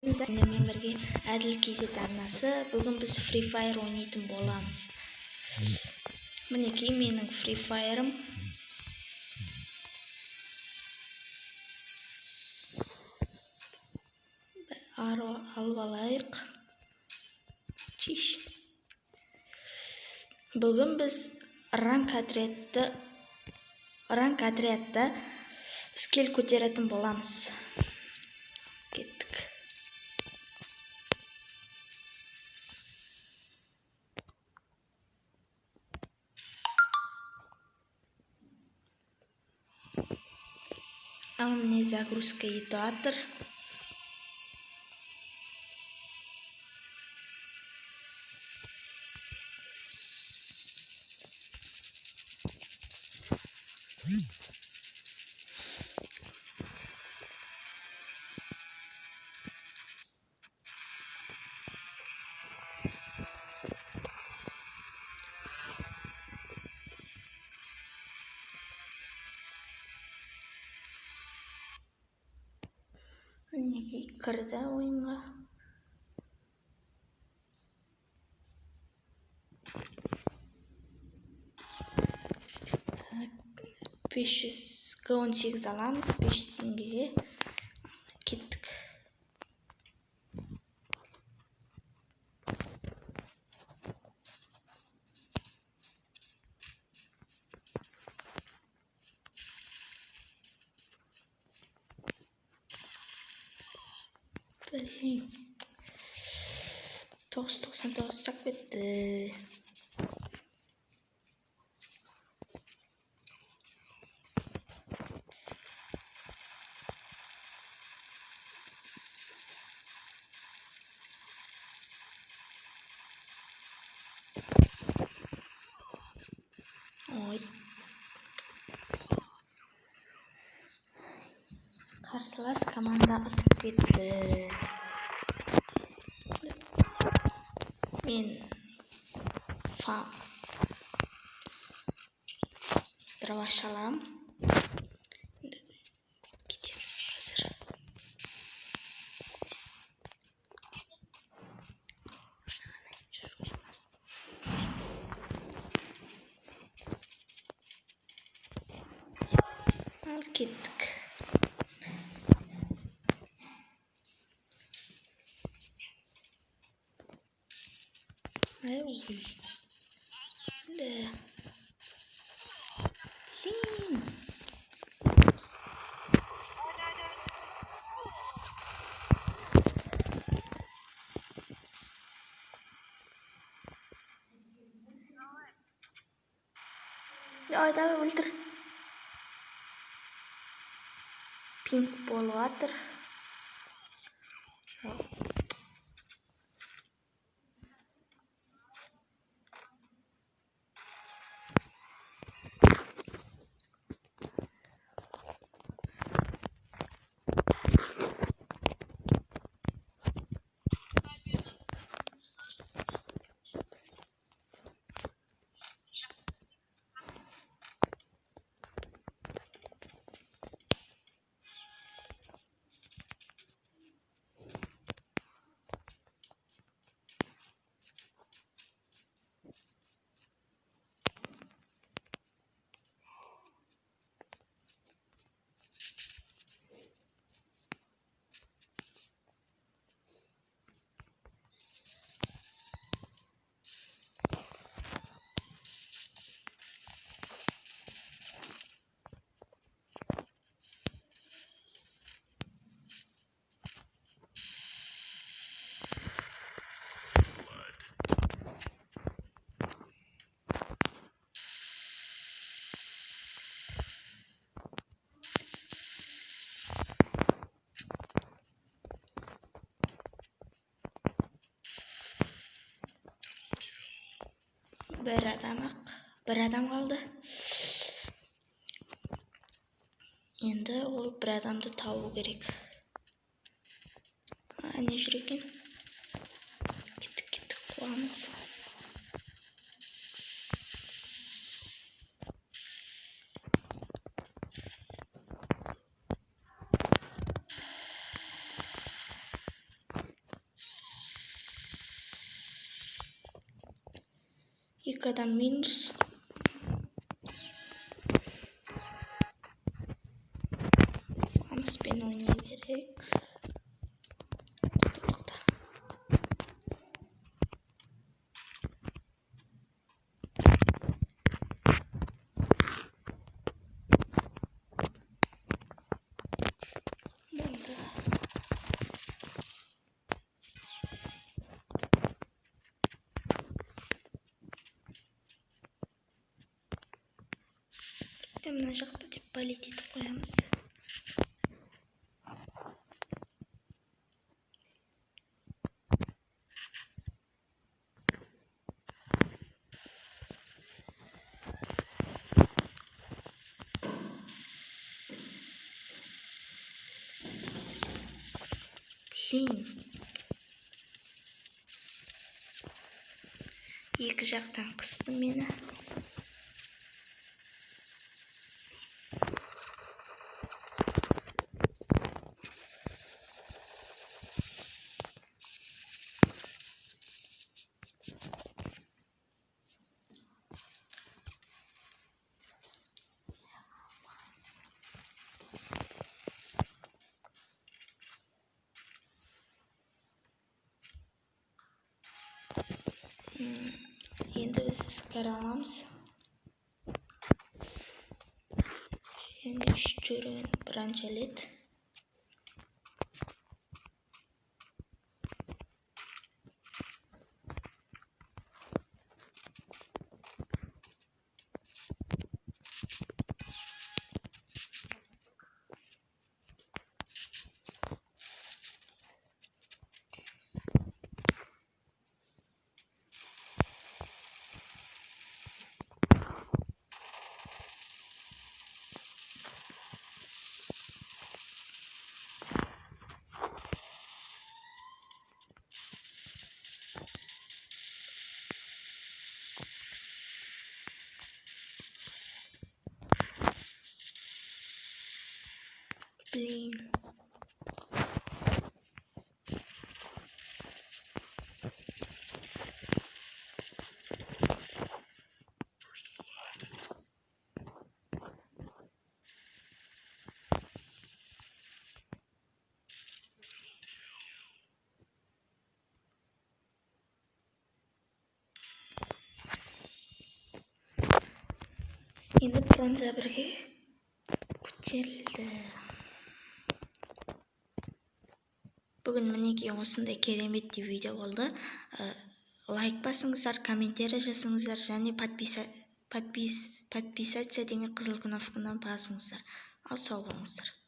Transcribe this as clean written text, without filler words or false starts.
Сіздермен бірге әділ кезет арнасы. Бүгін біз Free Fire ойнайтын боламыз. Мінекей менің Free Fire'ым. Алып алайық. Чиш. Бүгін біз ранг отрядта скел көтеретін боламыз. Кеттік. Ал міне загрузка етіп жатыр. Мінекей кірді ойынға. $518 аламыз, 500 теңгеге. Кеттік. Блин. 999 так кетті. Ой. Қарсылас команда ұтып кетті. Мен дроваш алам. Кетеміз қазір. Ал кеттік. Ой. Да. Блин. Давай, өлтір. Пинг болып жатыр. Bir адам қалды. Енді ол бір адамды табу керек. Не жүр екен? Кеттік, қуамыз. 2 адам минус. Фамспен ойнай берек. Құтылықта. Болды. Мына жақта деп полит етіп қоямыз. Блин. Екі жақтан қысты мені. Енді біз кіре аламыз. Және 3 жүрген бранчалет. Блин. Енді бронза бірге көтерілді. Бүгін мінекей осындай керемет видео болды. Лайк басыңыздар, комментарий жазыңыздар және подписаться деген қызыл кнопканы басыңыздар. Ал сау болыңыздар.